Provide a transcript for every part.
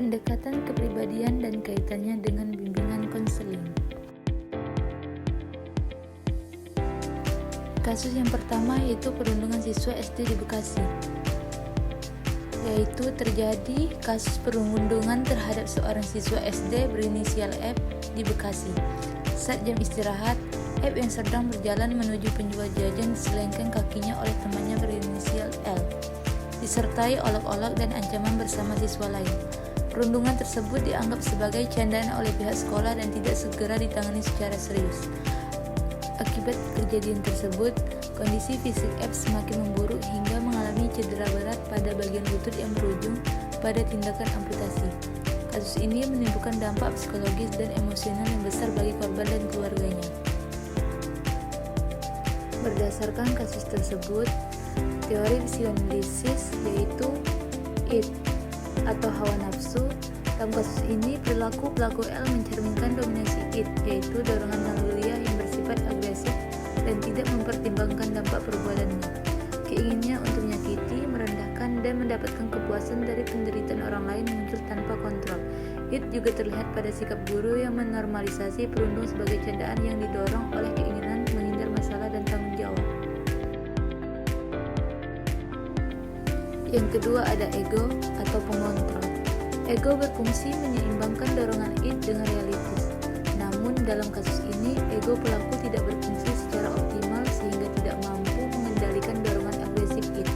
Pendekatan kepribadian dan kaitannya dengan bimbingan konseling. Kasus yang pertama yaitu perundungan siswa SD di Bekasi. Yaitu terjadi kasus perundungan terhadap seorang siswa SD berinisial F di Bekasi. Saat jam istirahat, F yang sedang berjalan menuju penjual jajan diselengkan kakinya oleh temannya berinisial L, disertai olok-olok dan ancaman bersama siswa lain. Perundungan tersebut dianggap sebagai candaan oleh pihak sekolah dan tidak segera ditangani secara serius. Akibat kejadian tersebut, kondisi fisik F semakin memburuk hingga mengalami cedera berat pada bagian lutut yang berujung pada tindakan amputasi. Kasus ini menimbulkan dampak psikologis dan emosional yang besar bagi korban dan keluarganya. Berdasarkan kasus tersebut, teori psikoanalisis yaitu id atau hawa nafsu. Dalam kasus ini, perilaku pelaku L mencerminkan dominasi id, yaitu dorongan naluriah yang bersifat agresif dan tidak mempertimbangkan dampak perbuatannya. Keinginannya untuk menyakiti, merendahkan, dan mendapatkan kepuasan dari penderitaan orang lain muncul tanpa kontrol. Id juga terlihat pada sikap guru yang menormalisasi perundung sebagai candaan yang didorong oleh keinginan menghindar masalah dan tanggung jawab. Yang kedua ada ego atau pengontrol. Ego berfungsi menyeimbangkan dorongan id dengan realitas. Namun dalam kasus ini, ego pelaku tidak berfungsi secara optimal sehingga tidak mampu mengendalikan dorongan agresif id.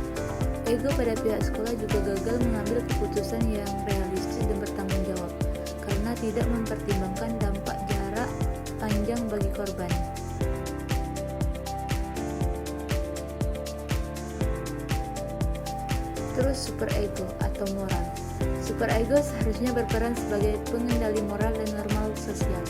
Ego pada pihak sekolah juga gagal mengambil keputusan yang realistis dan bertanggung jawab karena tidak mempertimbangkan dampak jarak panjang bagi korban. Terus superego atau moral. Superego seharusnya berperan sebagai pengendali moral dan normal sosial.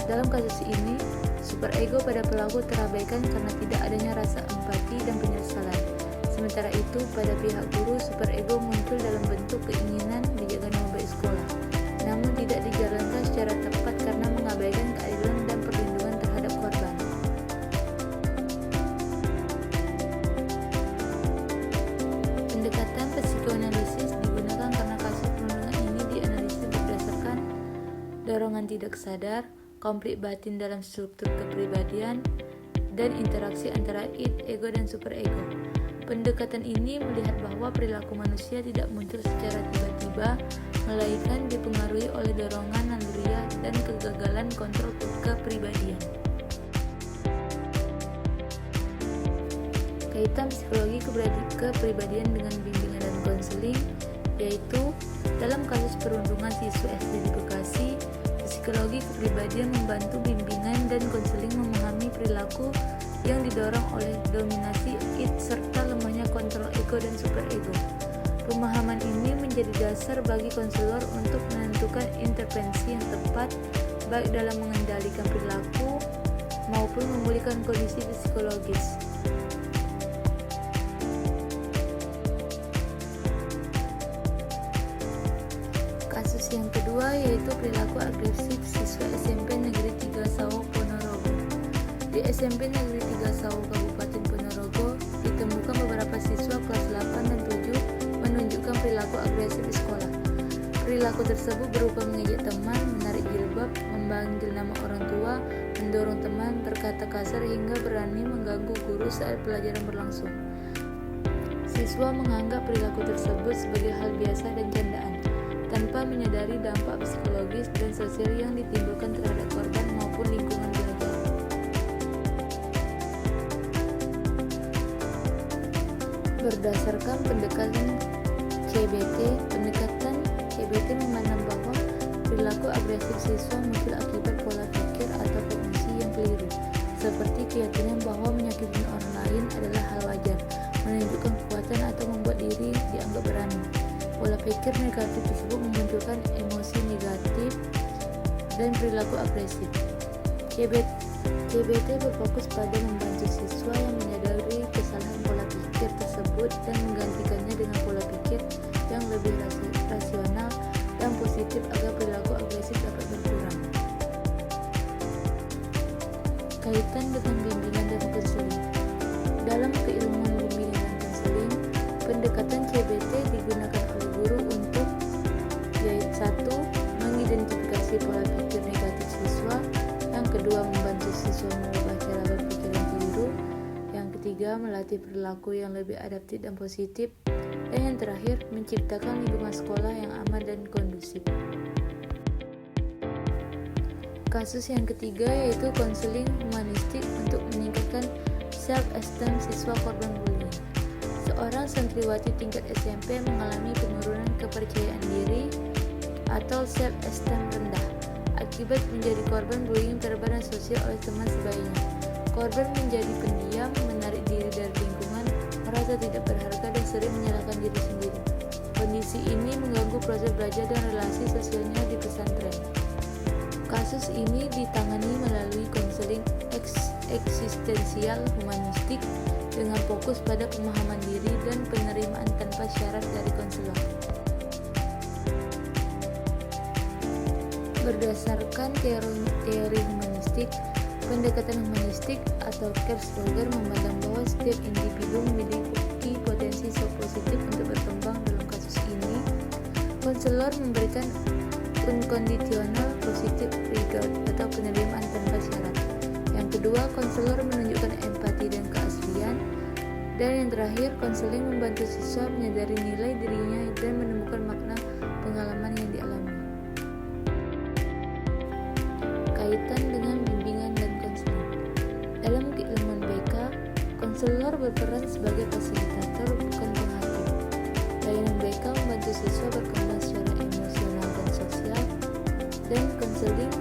Dalam kasus ini, superego pada pelaku terabaikan karena tidak adanya rasa empati dan penyesalan. Sementara itu, pada pihak guru, superego muncul dalam bentuk keinginan menjaga nama baik sekolah, namun tidak dijalankan secara tepat karena mengabaikan keadilan dan perlindungan terhadap korban. Pendekatan psikoanalisis digunakan karena kasus perundungan ini dianalisis berdasarkan dorongan tidak sadar, konflik batin dalam struktur kepribadian, dan interaksi antara id, ego, dan superego. Pendekatan ini melihat bahwa perilaku manusia tidak muncul secara tiba-tiba, melainkan dipengaruhi oleh dorongan naluriah dan kegagalan kontrol kepribadian. Kaitan psikologi kepribadian dengan bimbingan dan konseling, yaitu dalam kasus perundungan siswa SD di Bekasi, psikologi kepribadian membantu bimbingan dan konseling memahami perilaku yang didorong oleh dominasi id serta lemahnya kontrol ego dan superego. Pemahaman ini menjadi dasar bagi konselor untuk menentukan intervensi yang tepat baik dalam mengendalikan perilaku maupun memulihkan kondisi psikologis. Kasus yang kedua yaitu perilaku agresif siswa SMP Negeri 3 Sawo Ponorogo. Di SMP Negeri 3 Sawo Kabupaten Ponorogo ditemukan beberapa siswa kelas 8 dan 7 menunjukkan perilaku agresif di sekolah. Perilaku tersebut berupa mengejek teman, menarik jilbab, memanggil nama orang tua, mendorong teman, berkata kasar hingga berani mengganggu guru saat pelajaran berlangsung. Siswa menganggap perilaku tersebut sebagai hal biasa dan candaan, tanpa menyadari dampak psikologis dan sosial yang ditimbulkan terhadap korban maupun lingkungan belajar. Berdasarkan pendekatan CBT memandang bahwa perilaku agresif siswa muncul akibat pola pikir atau kondisi yang keliru, seperti keyakinan bahwa menyakiti orang lain adalah hal wajar, menunjukkan kekuatan atau membuat diri dianggap berani. Pola pikir negatif tersebut memunculkan emosi negatif dan perilaku agresif. CBT berfokus pada membantu siswa yang menyadari kesalahan pola pikir tersebut dan menggantikannya dengan pola pikir yang lebih rasional dan positif agar perilaku agresif dapat berkurang. Kaitan dengan bimbingan dan konseling. Dalam keilmuan bimbingan dan konseling, pendekatan CBT digunakan oleh guru untuk yaitu 1. memperbaiki pola pikir negatif siswa. Yang kedua, membantu siswa mengubah cara berpikir yang keliru. Yang ketiga, melatih perilaku yang lebih adaptif dan positif. Dan yang terakhir, menciptakan lingkungan sekolah yang aman dan kondusif. Kasus yang ketiga yaitu konseling humanistik untuk meningkatkan self-esteem siswa korban bullying. Seorang santriwati tingkat SMP mengalami penurunan kepercayaan diri atau self-esteem rendah akibat menjadi korban bullying terhadap sosial oleh teman sebayanya. Korban menjadi pendiam, menarik diri dari lingkungan, merasa tidak berharga dan sering menyalahkan diri sendiri. Kondisi ini mengganggu proses belajar dan relasi sosialnya di pesantren. Kasus ini ditangani melalui konseling eksistensial humanistik dengan fokus pada pemahaman diri dan penerimaan tanpa syarat dari konselor. Berdasarkan teori humanistik, pendekatan humanistik atau Kierkegaard memandang bahwa setiap individu memiliki potensi positif untuk berkembang. Dalam kasus ini, konselor memberikan unconditional positive regard atau penerimaan tanpa syarat. Yang kedua, konselor menunjukkan empati dan keaslian. Dan yang terakhir, konseling membantu siswa menyadari nilai dirinya dan menemukan makna pengalaman yang dialami. Kaitan dengan bimbingan dan konseling. Dalam keilmuan BK, konselor berperan sebagai fasilitator, bukan penghakim. Layanan BK membantu siswa berkembang secara emosional dan sosial, dan konseling